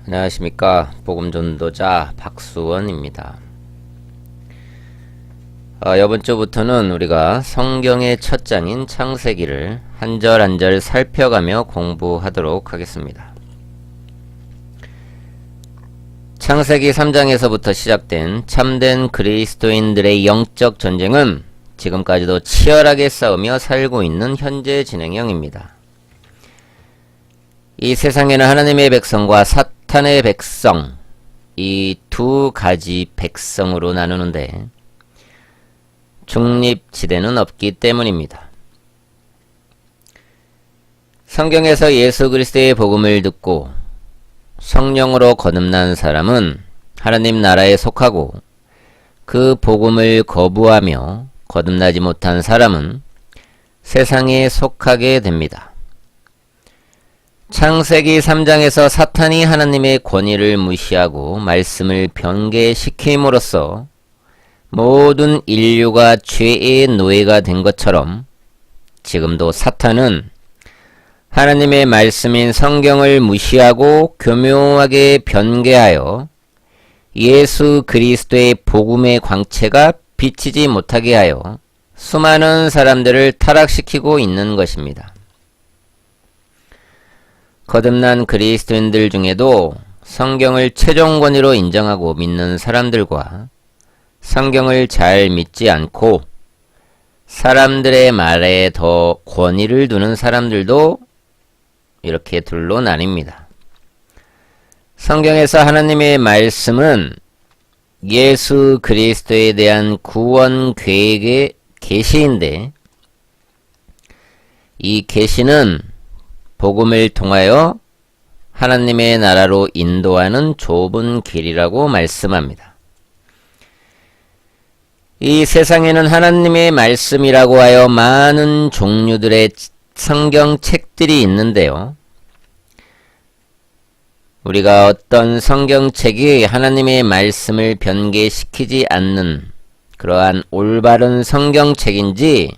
안녕하십니까. 복음전도자 박수원입니다. 이번 주부터는 우리가 성경의 첫 장인 창세기를 한 절 한 절 살펴가며 공부하도록 하겠습니다. 창세기 3장에서부터 시작된 참된 그리스도인들의 영적 전쟁은 지금까지도 치열하게 싸우며 살고 있는 현재 진행형입니다. 이 세상에는 하나님의 백성과 사탄의 백성, 이 두 가지 백성으로 나누는데 중립지대는 없기 때문입니다. 성경에서 예수 그리스도의 복음을 듣고 성령으로 거듭난 사람은 하나님 나라에 속하고, 그 복음을 거부하며 거듭나지 못한 사람은 세상에 속하게 됩니다. 창세기 3장에서 사탄이 하나님의 권위를 무시하고 말씀을 변개시킴으로써 모든 인류가 죄의 노예가 된 것처럼, 지금도 사탄은 하나님의 말씀인 성경을 무시하고 교묘하게 변개하여 예수 그리스도의 복음의 광채가 비치지 못하게 하여 수많은 사람들을 타락시키고 있는 것입니다. 거듭난 그리스도인들 중에도 성경을 최종 권위로 인정하고 믿는 사람들과 성경을 잘 믿지 않고 사람들의 말에 더 권위를 두는 사람들도 이렇게 둘로 나뉩니다. 성경에서 하나님의 말씀은 예수 그리스도에 대한 구원 계획의 계시인데, 이 계시는 복음을 통하여 하나님의 나라로 인도하는 좁은 길이라고 말씀합니다. 이 세상에는 하나님의 말씀이라고 하여 많은 종류들의 성경책들이 있는데요. 우리가 어떤 성경책이 하나님의 말씀을 변개시키지 않는 그러한 올바른 성경책인지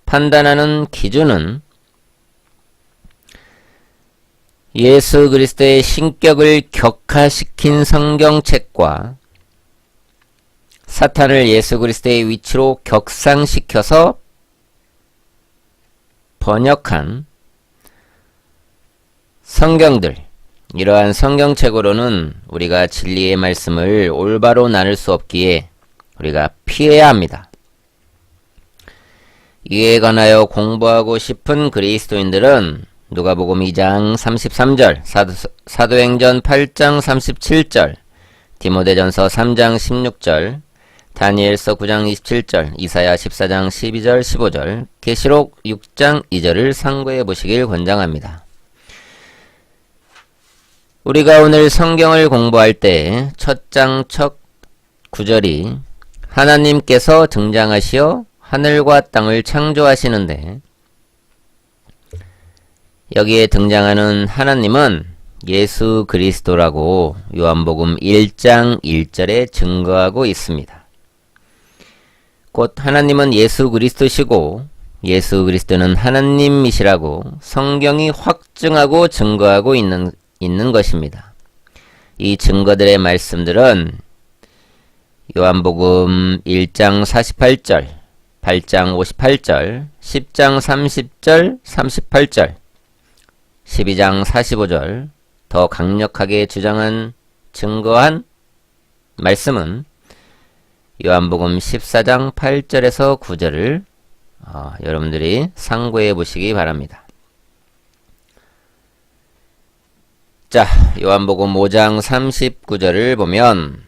판단하는 기준은 예수 그리스도의 신격을 격화시킨 성경책과 사탄을 예수 그리스도의 위치로 격상시켜서 번역한 성경들, 이러한 성경책으로는 우리가 진리의 말씀을 올바로 나눌 수 없기에 우리가 피해야 합니다. 이에 관하여 공부하고 싶은 그리스도인들은 누가복음 2장 33절, 사도행전 8장 37절, 디모데전서 3장 16절, 다니엘서 9장 27절, 이사야 14장 12절 15절, 계시록 6장 2절을 참고해 보시길 권장합니다. 우리가 오늘 성경을 공부할 때 첫 장 첫 구절이 하나님께서 등장하시어 하늘과 땅을 창조하시는데, 여기에 등장하는 하나님은 예수 그리스도라고 요한복음 1장 1절에 증거하고 있습니다. 곧 하나님은 예수 그리스도시고 예수 그리스도는 하나님이시라고 성경이 확증하고 증거하고 있는 것입니다. 이 증거들의 말씀들은 요한복음 1장 48절, 8장 58절, 10장 30절, 38절, 12장 45절, 더 강력하게 주장한 증거한 말씀은 요한복음 14장 8절에서 9절을 여러분들이 상고해 보시기 바랍니다. 자, 요한복음 5장 39절을 보면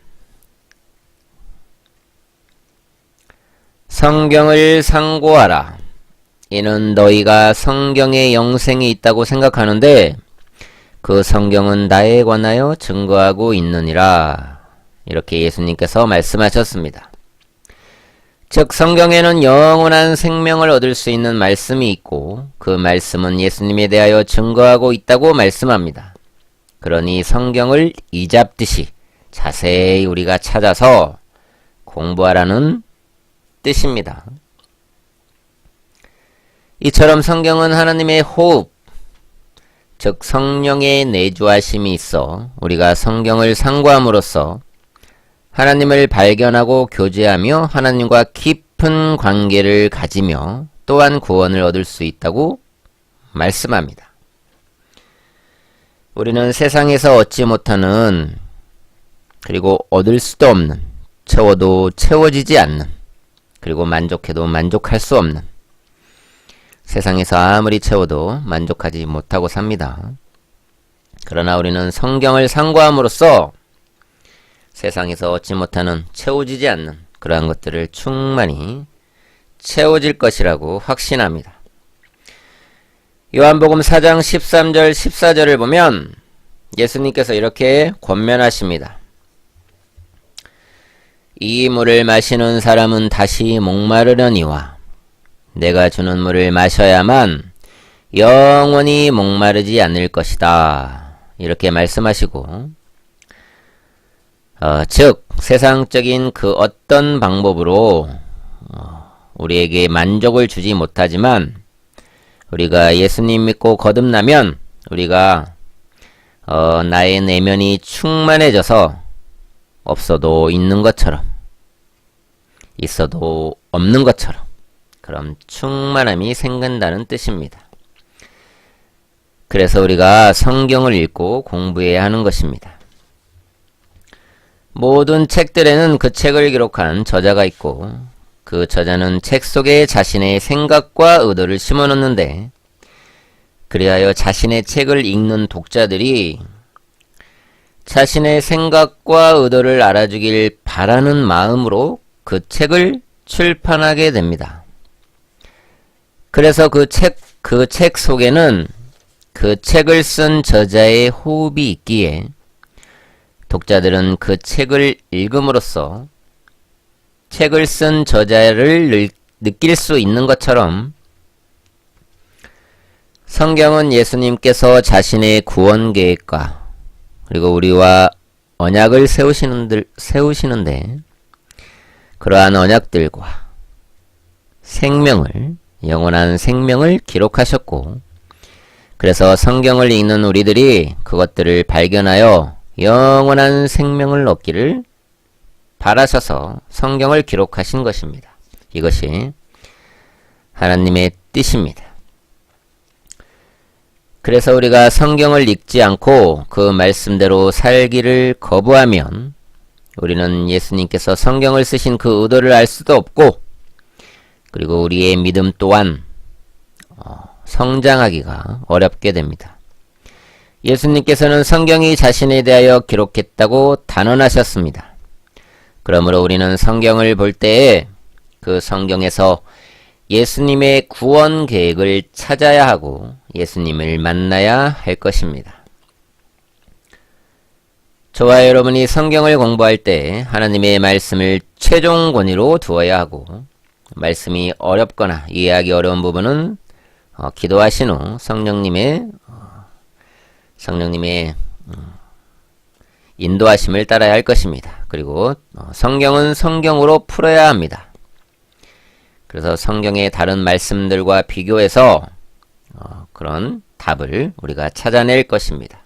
성경을 상고하라. 이는 너희가 성경에 영생이 있다고 생각하는데 그 성경은 나에 관하여 증거하고 있느니라. 이렇게 예수님께서 말씀하셨습니다. 즉 성경에는 영원한 생명을 얻을 수 있는 말씀이 있고, 그 말씀은 예수님에 대하여 증거하고 있다고 말씀합니다. 그러니 성경을 이잡듯이 자세히 우리가 찾아서 공부하라는 뜻입니다. 이처럼 성경은 하나님의 호흡, 즉 성령의 내주하심이 있어 우리가 성경을 상고함으로써 하나님을 발견하고 교제하며 하나님과 깊은 관계를 가지며 또한 구원을 얻을 수 있다고 말씀합니다. 우리는 세상에서 얻지 못하는, 그리고 얻을 수도 없는, 채워도 채워지지 않는, 그리고 만족해도 만족할 수 없는, 세상에서 아무리 채워도 만족하지 못하고 삽니다. 그러나 우리는 성경을 상고함으로써 세상에서 얻지 못하는, 채워지지 않는 그러한 것들을 충만히 채워질 것이라고 확신합니다. 요한복음 4장 13절 14절을 보면 예수님께서 이렇게 권면하십니다. 이 물을 마시는 사람은 다시 목마르려니와 내가 주는 물을 마셔야만 영원히 목마르지 않을 것이다. 이렇게 말씀하시고, 즉 세상적인 그 어떤 방법으로 우리에게 만족을 주지 못하지만 우리가 예수님 믿고 거듭나면 우리가 나의 내면이 충만해져서 없어도 있는 것처럼, 있어도 없는 것처럼 그런 충만함이 생긴다는 뜻입니다. 그래서 우리가 성경을 읽고 공부해야 하는 것입니다. 모든 책들에는 그 책을 기록한 저자가 있고 그 저자는 책 속에 자신의 생각과 의도를 심어놓는데, 그리하여 자신의 책을 읽는 독자들이 자신의 생각과 의도를 알아주길 바라는 마음으로 그 책을 출판하게 됩니다. 그래서 그 책 속에는 그 책을 쓴 저자의 호흡이 있기에 독자들은 그 책을 읽음으로써 책을 쓴 저자를 느낄 수 있는 것처럼 성경은 예수님께서 자신의 구원 계획과 그리고 우리와 언약을 세우시는데 그러한 언약들과 생명을, 영원한 생명을 기록하셨고, 그래서 성경을 읽는 우리들이 그것들을 발견하여 영원한 생명을 얻기를 바라셔서 성경을 기록하신 것입니다. 이것이 하나님의 뜻입니다. 그래서 우리가 성경을 읽지 않고 그 말씀대로 살기를 거부하면 우리는 예수님께서 성경을 쓰신 그 의도를 알 수도 없고, 그리고 우리의 믿음 또한 성장하기가 어렵게 됩니다. 예수님께서는 성경이 자신에 대하여 기록했다고 단언하셨습니다. 그러므로 우리는 성경을 볼 때에 그 성경에서 예수님의 구원 계획을 찾아야 하고 예수님을 만나야 할 것입니다. 저와 여러분이 성경을 공부할 때 하나님의 말씀을 최종 권위로 두어야 하고, 말씀이 어렵거나 이해하기 어려운 부분은 기도하신 후 성령님의 인도하심을 따라야 할 것입니다. 그리고 성경은 성경으로 풀어야 합니다. 그래서 성경의 다른 말씀들과 비교해서 그런 답을 우리가 찾아낼 것입니다.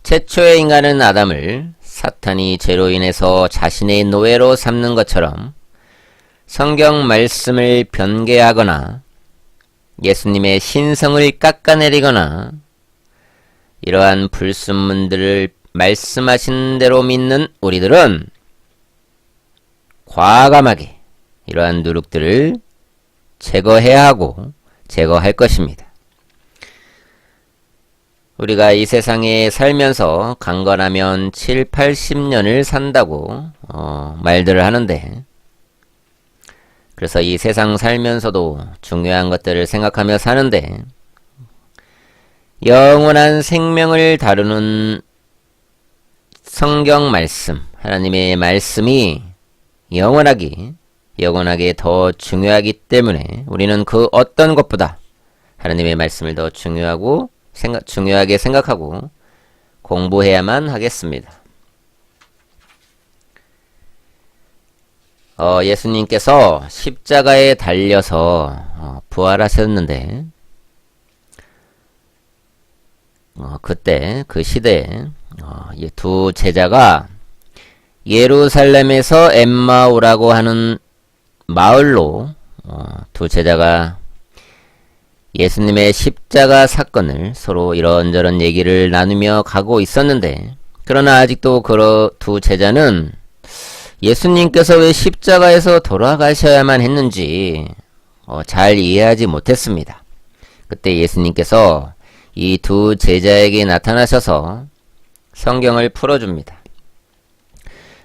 최초의 인간은 아담을 사탄이 죄로 인해서 자신의 노예로 삼는 것처럼 성경 말씀을 변개하거나 예수님의 신성을 깎아내리거나 이러한 불순문들을 말씀하신 대로 믿는 우리들은 과감하게 이러한 누룩들을 제거해야 하고 제거할 것입니다. 우리가 이 세상에 살면서 강건하면 7, 80년을 산다고 말들을 하는데, 그래서 이 세상 살면서도 중요한 것들을 생각하며 사는데, 영원한 생명을 다루는 성경 말씀, 하나님의 말씀이 영원하게 더 중요하기 때문에 우리는 그 어떤 것보다 하나님의 말씀을 더 중요하게 생각하고 공부해야만 하겠습니다. 예수님께서 십자가에 달려서 부활하셨는데 그때 그 시대에 이 두 제자가 예루살렘에서 엠마오라고 하는 마을로 두 제자가 예수님의 십자가 사건을 서로 이런저런 얘기를 나누며 가고 있었는데, 그러나 아직도 그 두 제자는 예수님께서 왜 십자가에서 돌아가셔야만 했는지 잘 이해하지 못했습니다. 그때 예수님께서 이 두 제자에게 나타나셔서 성경을 풀어줍니다.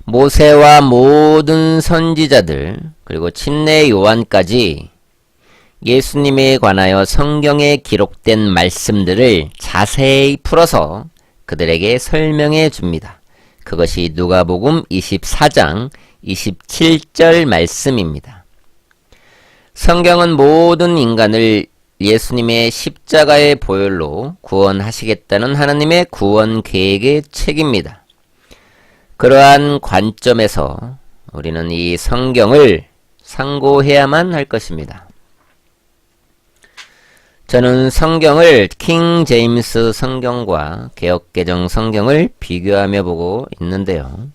모세와 모든 선지자들, 그리고 침례 요한까지 예수님에 관하여 성경에 기록된 말씀들을 자세히 풀어서 그들에게 설명해 줍니다. 그것이 누가복음 24장 27절 말씀입니다. 성경은 모든 인간을 예수님의 십자가의 보혈로 구원하시겠다는 하나님의 구원 계획의 책입니다. 그러한 관점에서 우리는 이 성경을 상고해야만 할 것입니다. 저는 성경을 킹 제임스 성경과 개역개정 성경을 비교하며 보고 있는데요.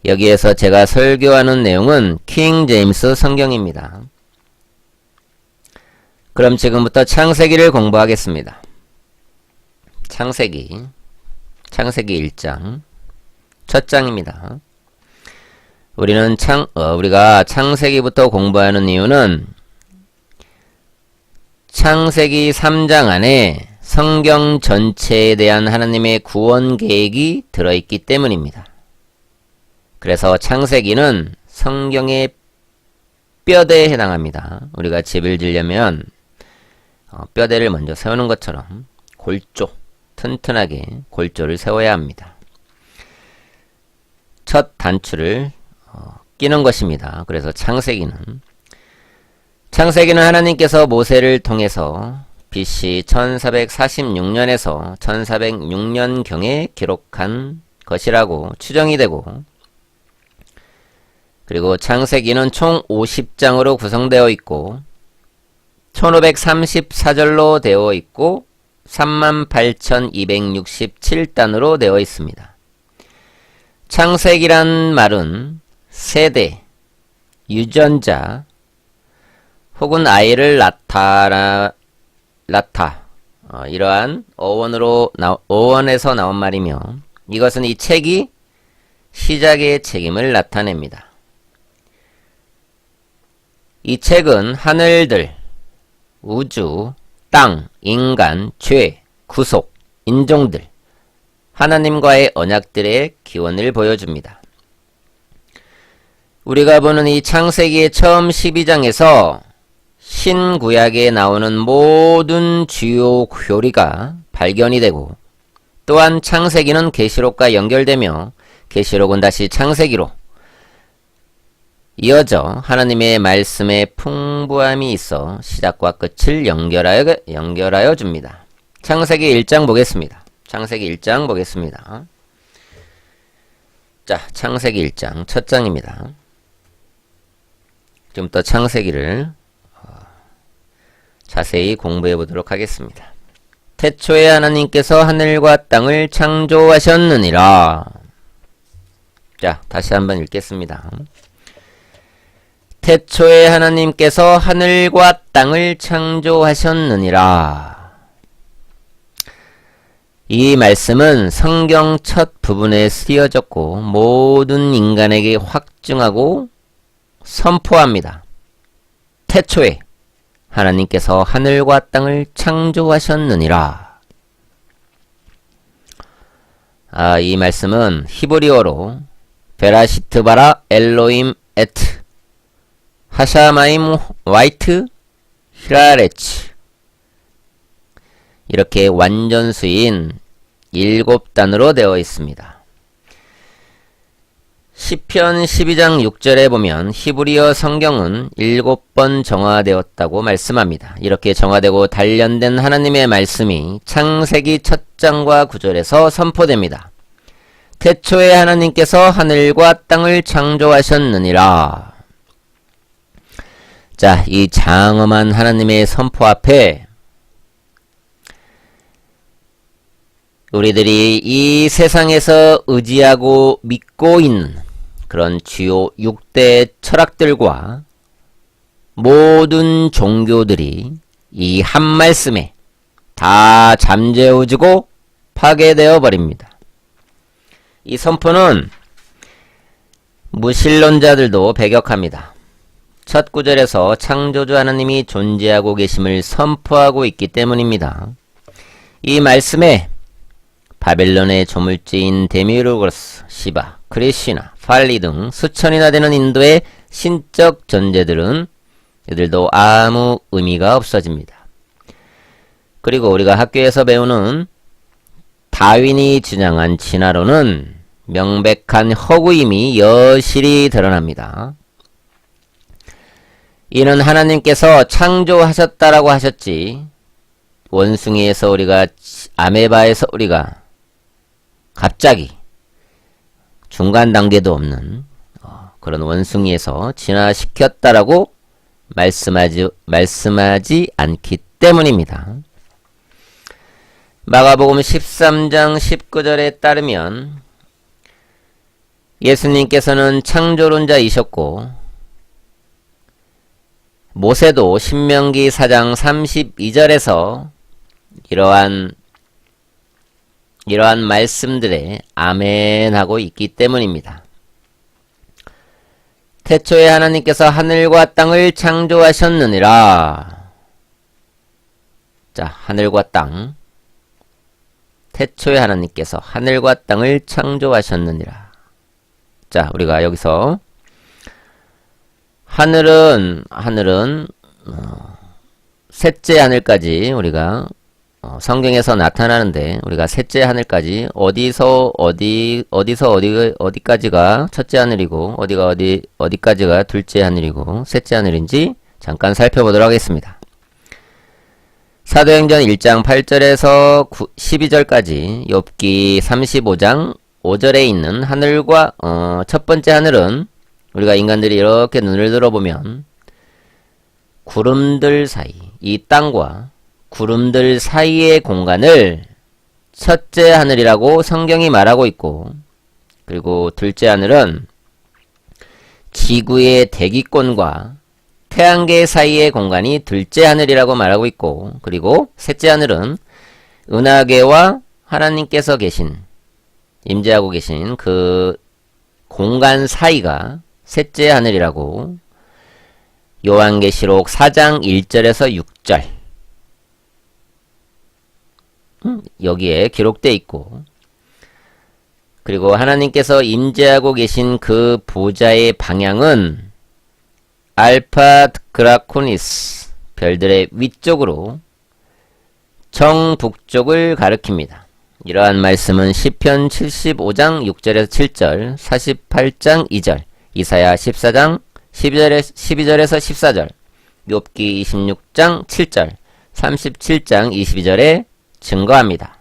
여기에서 제가 설교하는 내용은 킹 제임스 성경입니다. 그럼 지금부터 창세기를 공부하겠습니다. 창세기 1장 첫 장입니다. 우리가 창세기부터 공부하는 이유는 창세기 3장 안에 성경 전체에 대한 하나님의 구원 계획이 들어있기 때문입니다. 그래서 창세기는 성경의 뼈대에 해당합니다. 우리가 집을 지려면 뼈대를 먼저 세우는 것처럼 골조, 튼튼하게 골조를 세워야 합니다. 첫 단추를 끼는 것입니다. 그래서 창세기는 하나님께서 모세를 통해서 BC 1446년에서 1406년경에 기록한 것이라고 추정이 되고, 그리고 창세기는 총 50장으로 구성되어 있고 1534절로 되어 있고 38,267단으로 되어 있습니다. 창세기란 말은 세대, 유전자, 혹은 아이를 이러한 어원에서 나온 말이며, 이것은 이 책이 시작의 책임을 나타냅니다. 이 책은 하늘들, 우주, 땅, 인간, 죄, 구속, 인종들, 하나님과의 언약들의 기원을 보여줍니다. 우리가 보는 이 창세기의 처음 12장에서 신구약에 나오는 모든 주요 교리가 발견이 되고, 또한 창세기는 계시록과 연결되며 계시록은 다시 창세기로 이어져 하나님의 말씀에 풍부함이 있어 시작과 끝을 연결하여 줍니다. 창세기 1장 보겠습니다. 창세기 1장 보겠습니다. 자, 창세기 1장 첫 장입니다. 지금부터 창세기를 자세히 공부해 보도록 하겠습니다. 태초에 하나님께서 하늘과 땅을 창조하셨느니라. 자, 다시 한번 읽겠습니다. 태초에 하나님께서 하늘과 땅을 창조하셨느니라. 이 말씀은 성경 첫 부분에 쓰여졌고 모든 인간에게 확증하고 선포합니다. 태초에 하나님께서 하늘과 땅을 창조하셨느니라. 이 말씀은 히브리어로 베라시트 바라 엘로임 에트 하샤마임 와이트 히라레츠, 이렇게 완전수인 7단으로 되어 있습니다. 시편 12장 6절에 보면 히브리어 성경은 7번 정화되었다고 말씀합니다. 이렇게 정화되고 단련된 하나님의 말씀이 창세기 첫 장과 9절에서 선포됩니다. 태초에 하나님께서 하늘과 땅을 창조하셨느니라. 자, 이 장엄한 하나님의 선포 앞에 우리들이 이 세상에서 의지하고 믿고 있는 그런 주요 6대 철학들과 모든 종교들이 이 한 말씀에 다 잠재워지고 파괴되어 버립니다. 이 선포는 무신론자들도 배격합니다. 첫 구절에서 창조주 하나님이 존재하고 계심을 선포하고 있기 때문입니다. 이 말씀에 바벨론의 조물주인 데미우르고스, 시바, 크리시나, 팔리 등 수천이나 되는 인도의 신적 존재들은 이들도 아무 의미가 없어집니다. 그리고 우리가 학교에서 배우는 다윈이 주장한 진화론은 명백한 허구임이 여실히 드러납니다. 이는 하나님께서 창조하셨다라고 하셨지 원숭이에서 우리가 아메바에서 우리가 갑자기 중간 단계도 없는 그런 원숭이에서 진화시켰다라고 말씀하지 않기 때문입니다. 마가복음 13장 19절에 따르면 예수님께서는 창조론자이셨고 모세도 신명기 4장 32절에서 이러한 말씀들에 아멘하고 있기 때문입니다. 태초에 하나님께서 하늘과 땅을 창조하셨느니라. 자, 하늘과 땅. 태초에 하나님께서 하늘과 땅을 창조하셨느니라. 자, 우리가 여기서 하늘은 셋째 하늘까지 우리가 성경에서 나타나는데 우리가 셋째 하늘까지 어디까지가 첫째 하늘이고 어디까지가 둘째 하늘이고 셋째 하늘인지 잠깐 살펴보도록 하겠습니다. 사도행전 1장 8절에서 12절까지 욥기 35장 5절에 있는 하늘과 첫 번째 하늘은 우리가 인간들이 이렇게 눈을 들어보면 구름들 사이, 이 땅과 구름들 사이의 공간을 첫째 하늘이라고 성경이 말하고 있고, 그리고 둘째 하늘은 지구의 대기권과 태양계 사이의 공간이 둘째 하늘이라고 말하고 있고, 그리고 셋째 하늘은 은하계와 하나님께서 임재하고 계신 그 공간 사이가 셋째 하늘이라고 요한계시록 4장 1절에서 6절 여기에 기록되어 있고, 그리고 하나님께서 임재하고 계신 그 보좌의 방향은 알파 그라코니스 별들의 위쪽으로 정북쪽을 가리킵니다. 이러한 말씀은 시편 75장 6절에서 7절, 48장 2절, 이사야 14장 12절에서 14절, 욥기 26장 7절, 37장 22절에 증거합니다.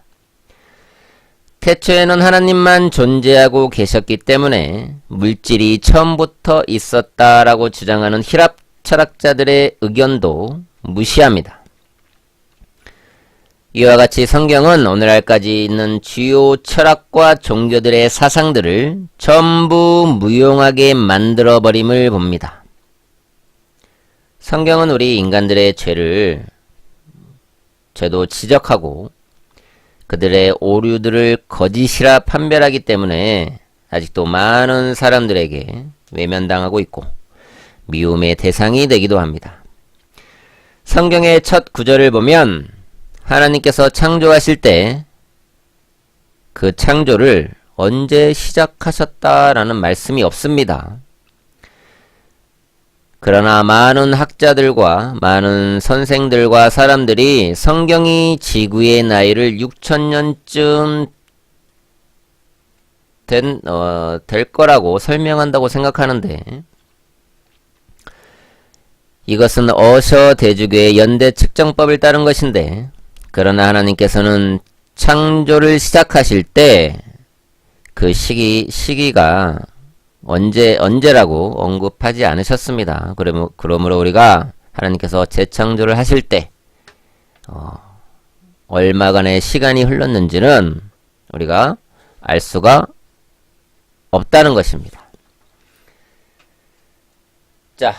태초에는 하나님만 존재하고 계셨기 때문에 물질이 처음부터 있었다라고 주장하는 히랍 철학자들의 의견도 무시합니다. 이와 같이 성경은 오늘날까지 있는 주요 철학과 종교들의 사상들을 전부 무용하게 만들어버림을 봅니다. 성경은 우리 인간들의 죄도 지적하고 그들의 오류들을 거짓이라 판별하기 때문에 아직도 많은 사람들에게 외면당하고 있고 미움의 대상이 되기도 합니다. 성경의 첫 구절을 보면 하나님께서 창조하실 때 그 창조를 언제 시작하셨다라는 말씀이 없습니다. 그러나 많은 학자들과 많은 선생들과 사람들이 성경이 지구의 나이를 6천년쯤 될 거라고 설명한다고 생각하는데, 이것은 어셔 대주교의 연대 측정법을 따른 것인데, 그러나 하나님께서는 창조를 시작하실 때 그 시기가 언제라고 언급하지 않으셨습니다. 그러므로 우리가 하나님께서 재창조를 하실 때 얼마간의 시간이 흘렀는지는 우리가 알 수가 없다는 것입니다. 자,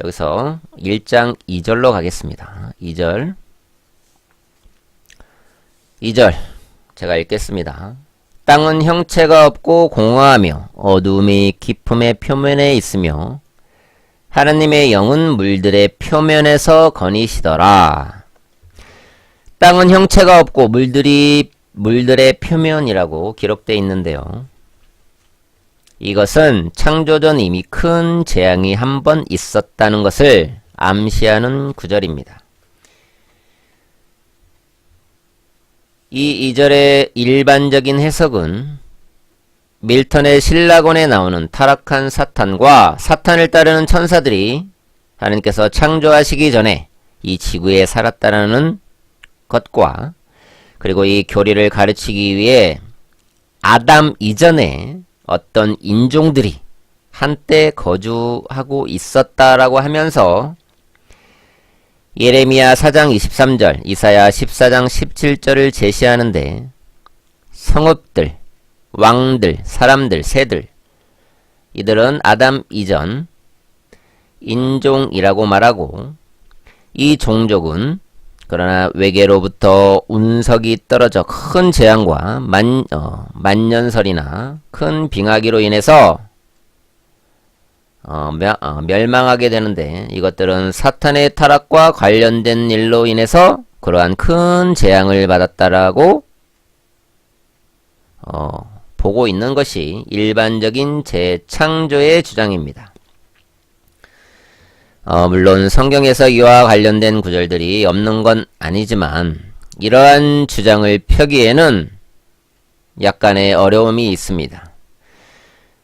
여기서 1장 2절로 가겠습니다. 2절 제가 읽겠습니다. 땅은 형체가 없고 공허하며 어두움이 깊음의 표면에 있으며 하나님의 영은 물들의 표면에서 거니시더라. 땅은 형체가 없고 물들의 표면이라고 기록되어 있는데요. 이것은 창조전 이미 큰 재앙이 한 번 있었다는 것을 암시하는 구절입니다. 이 2절의 일반적인 해석은 밀턴의 신라곤에 나오는 타락한 사탄과 사탄을 따르는 천사들이 하나님께서 창조하시기 전에 이 지구에 살았다는 것과 그리고 이 교리를 가르치기 위해 아담 이전에 어떤 인종들이 한때 거주하고 있었다라고 하면서 예레미야 4장 23절, 이사야 14장 17절을 제시하는데 성읍들, 왕들, 사람들, 새들 이들은 아담 이전 인종이라고 말하고 이 종족은 그러나 외계로부터 운석이 떨어져 큰 재앙과 만년설이나 큰 빙하기로 인해서 멸망하게 되는데 이것들은 사탄의 타락과 관련된 일로 인해서 그러한 큰 재앙을 받았다라고 보고 있는 것이 일반적인 재창조의 주장입니다. 물론 성경에서 이와 관련된 구절들이 없는 건 아니지만 이러한 주장을 펴기에는 약간의 어려움이 있습니다.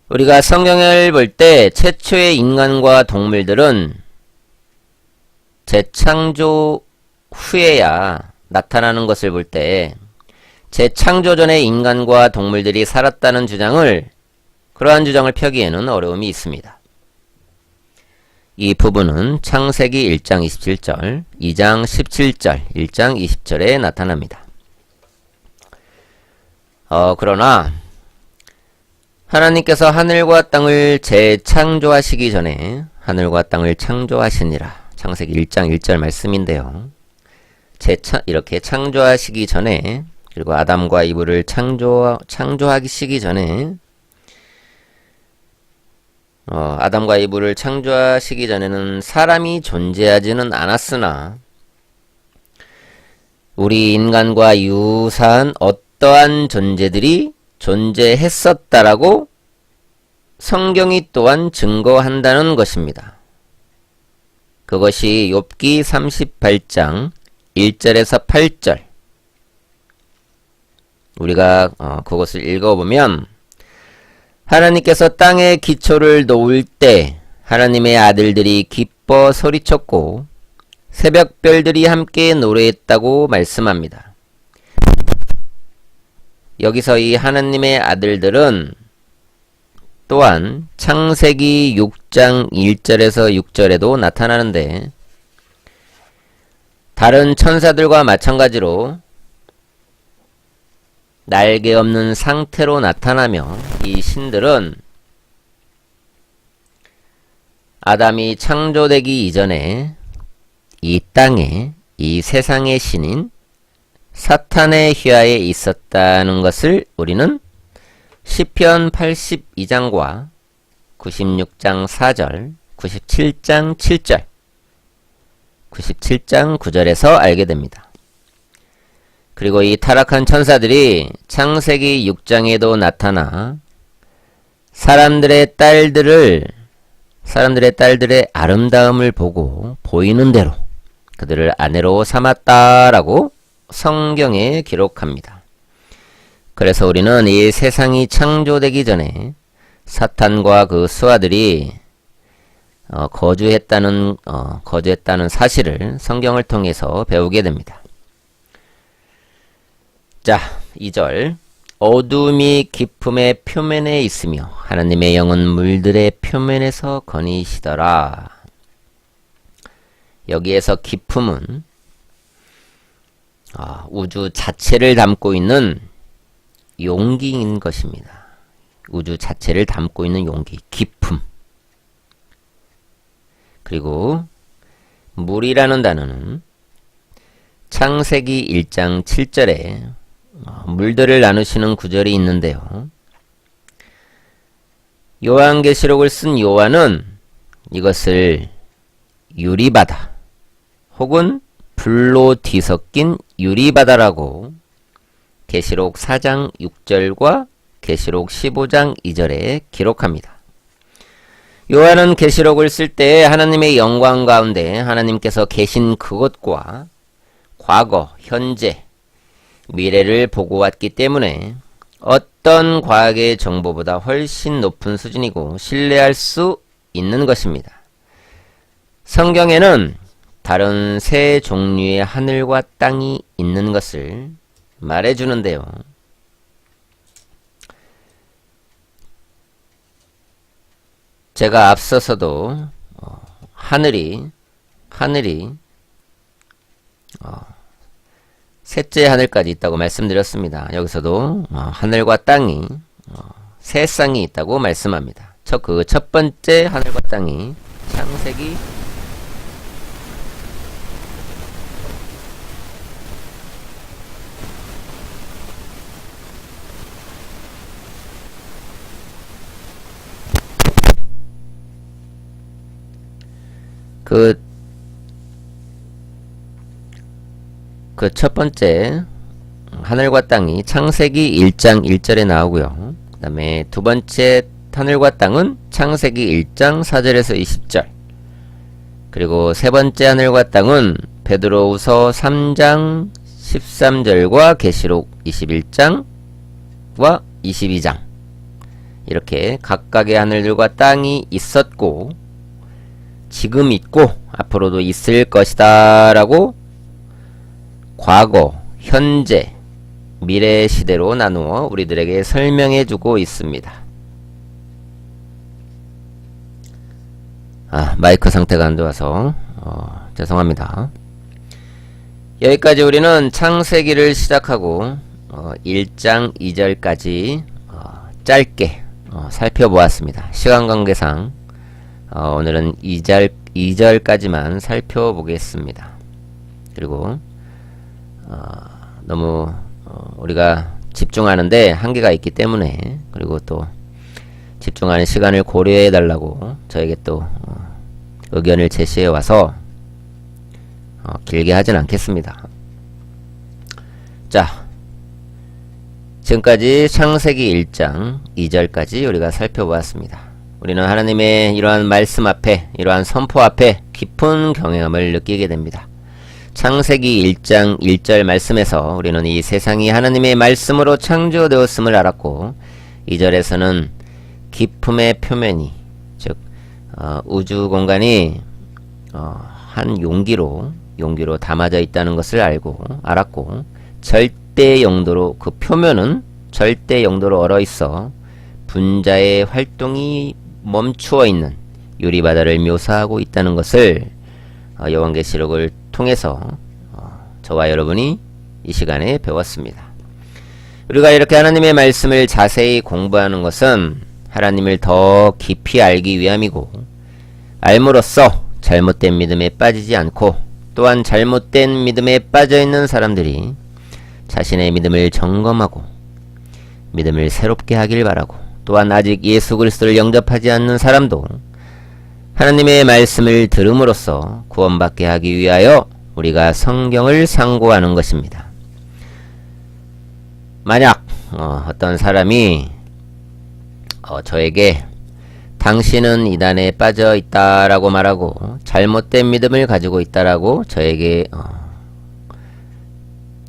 우리가 성경을 볼 때 최초의 인간과 동물들은 재창조 후에야 나타나는 것을 볼 때 재창조 전에 인간과 동물들이 살았다는 그러한 주장을 펴기에는 어려움이 있습니다. 이 부분은 창세기 1장 27절, 2장 17절, 1장 20절에 나타납니다. 그러나 하나님께서 하늘과 땅을 재창조하시기 전에 하늘과 땅을 창조하시니라. 창세기 1장 1절 말씀인데요. 이렇게 창조하시기 전에 그리고 아담과 이브를 창조하시기 전에 아담과 이브를 창조하시기 전에는 사람이 존재하지는 않았으나 우리 인간과 유사한 어떠한 존재들이 존재했었다라고 성경이 또한 증거한다는 것입니다. 그것이 욥기 38장 1절에서 8절 우리가 그것을 읽어보면 하나님께서 땅에 기초를 놓을 때 하나님의 아들들이 기뻐 소리쳤고 새벽별들이 함께 노래했다고 말씀합니다. 여기서 이 하나님의 아들들은 또한 창세기 6장 1절에서 6절에도 나타나는데 다른 천사들과 마찬가지로 날개 없는 상태로 나타나며 이 신들은 아담이 창조되기 이전에 이 땅에 이 세상의 신인 사탄의 휘하에 있었다는 것을 우리는 시편 82장과 96장 4절, 97장 7절, 97장 9절에서 알게 됩니다. 그리고 이 타락한 천사들이 창세기 6장에도 나타나 사람들의 딸들의 아름다움을 보고 보이는 대로 그들을 아내로 삼았다라고 성경에 기록합니다. 그래서 우리는 이 세상이 창조되기 전에 사탄과 그 수하들이 거주했다는 사실을 성경을 통해서 배우게 됩니다. 자, 2절 어둠이 깊음의 표면에 있으며 하나님의 영은 물들의 표면에서 거니시더라. 여기에서 깊음은 우주 자체를 담고 있는 용기인 것입니다. 우주 자체를 담고 있는 용기, 깊음. 그리고 물이라는 단어는 창세기 1장 7절에 물들을 나누시는 구절이 있는데요. 요한계시록을 쓴 요한은 이것을 유리바다 혹은 불로 뒤섞인 유리바다라고 계시록 4장 6절과 계시록 15장 2절에 기록합니다. 요한은 계시록을 쓸 때 하나님의 영광 가운데 하나님께서 계신 그곳과 과거, 현재, 미래를 보고 왔기 때문에 어떤 과학의 정보보다 훨씬 높은 수준이고 신뢰할 수 있는 것입니다. 성경에는 다른 세 종류의 하늘과 땅이 있는 것을 말해주는데요. 제가 앞서서도 하늘이 셋째 하늘까지 있다고 말씀드렸습니다. 여기서도 하늘과 땅이 세 쌍이 있다고 말씀합니다. 그 첫 번째 하늘과 땅이 창세기 그 첫 번째 하늘과 땅이 창세기 1장 1절에 나오고요. 그 다음에 두 번째 하늘과 땅은 창세기 1장 4절에서 20절. 그리고 세 번째 하늘과 땅은 베드로후서 3장 13절과 계시록 21장과 22장. 이렇게 각각의 하늘들과 땅이 있었고 지금 있고 앞으로도 있을 것이다 라고 과거, 현재, 미래 시대로 나누어 우리들에게 설명해 주고 있습니다. 마이크 상태가 안 좋아서 죄송합니다. 여기까지 우리는 창세기를 시작하고 1장 2절까지 짧게 살펴보았습니다. 시간 관계상 오늘은 2절까지만 살펴보겠습니다. 그리고 너무 우리가 집중하는데 한계가 있기 때문에 그리고 또 집중하는 시간을 고려해 달라고 저에게 또 의견을 제시해 와서 길게 하진 않겠습니다. 자, 지금까지 창세기 1장 2절까지 우리가 살펴보았습니다. 우리는 하나님의 이러한 말씀 앞에, 이러한 선포 앞에 깊은 경외함을 느끼게 됩니다. 창세기 1장 1절 말씀에서 우리는 이 세상이 하나님의 말씀으로 창조되었음을 알았고 2절에서는 깊음의 표면이, 즉 우주 공간이 한 용기로 담아져 있다는 것을 알았고 절대 영도로, 그 표면은 절대 영도로 얼어있어 분자의 활동이 멈추어 있는 유리바다를 묘사하고 있다는 것을 요한계시록을 통해서 저와 여러분이 이 시간에 배웠습니다. 우리가 이렇게 하나님의 말씀을 자세히 공부하는 것은 하나님을 더 깊이 알기 위함이고 알므로써 잘못된 믿음에 빠지지 않고 또한 잘못된 믿음에 빠져있는 사람들이 자신의 믿음을 점검하고 믿음을 새롭게 하길 바라고 또한 아직 예수 그리스도를 영접하지 않는 사람도 하나님의 말씀을 들음으로써 구원받게 하기 위하여 우리가 성경을 상고하는 것입니다. 만약 어떤 사람이 저에게 당신은 이단에 빠져 있다라고 말하고 잘못된 믿음을 가지고 있다라고 저에게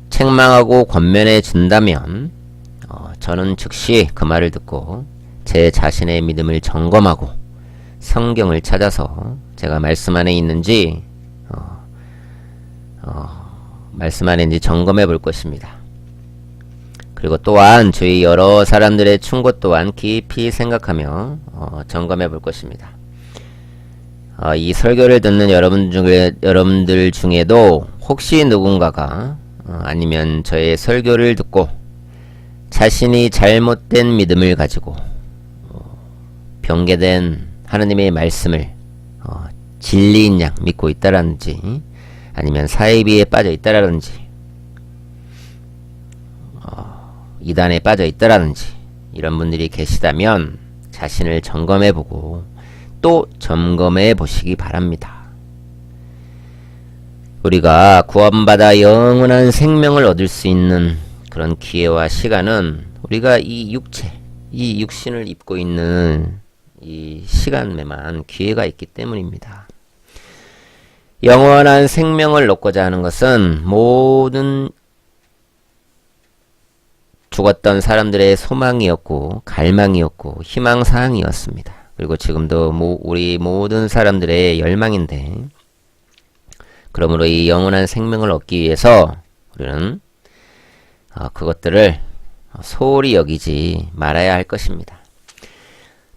책망하고 권면해 준다면 저는 즉시 그 말을 듣고 제 자신의 믿음을 점검하고 성경을 찾아서 제가 말씀 안에 있는지 말씀 안에 있는지 점검해 볼 것입니다. 그리고 또한 주위 여러 사람들의 충고 또한 깊이 생각하며 점검해 볼 것입니다. 이 설교를 듣는 여러분들 중에도 혹시 누군가가 아니면 저의 설교를 듣고 자신이 잘못된 믿음을 가지고 변개된 하나님의 말씀을 진리인 양 믿고 있다라든지 아니면 사이비에 빠져 있다라든지 이단에 빠져 있다라든지 이런 분들이 계시다면 자신을 점검해보고 또 점검해 보시기 바랍니다. 우리가 구원받아 영원한 생명을 얻을 수 있는 그런 기회와 시간은 우리가 이 육체, 이 육신을 입고 있는 이 시간에만 기회가 있기 때문입니다. 영원한 생명을 얻고자 하는 것은 모든 죽었던 사람들의 소망이었고 갈망이었고 희망사항이었습니다. 그리고 지금도 우리 모든 사람들의 열망인데, 그러므로 이 영원한 생명을 얻기 위해서 우리는 그것들을 소홀히 여기지 말아야 할 것입니다.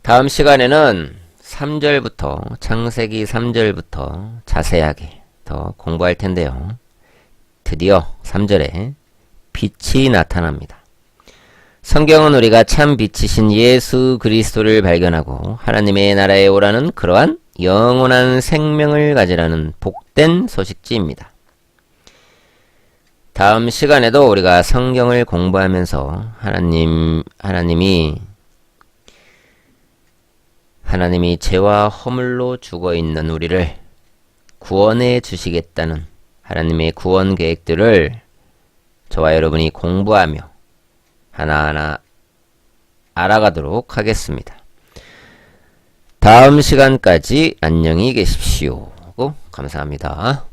다음 시간에는 3절부터 창세기 3절부터 자세하게 더 공부할 텐데요. 드디어 3절에 빛이 나타납니다. 성경은 우리가 참 빛이신 예수 그리스도를 발견하고 하나님의 나라에 오라는 그러한 영원한 생명을 가지라는 복된 소식지입니다. 다음 시간에도 우리가 성경을 공부하면서 하나님이 죄와 허물로 죽어있는 우리를 구원해 주시겠다는 하나님의 구원 계획들을 저와 여러분이 공부하며 하나하나 알아가도록 하겠습니다. 다음 시간까지 안녕히 계십시오. 감사합니다.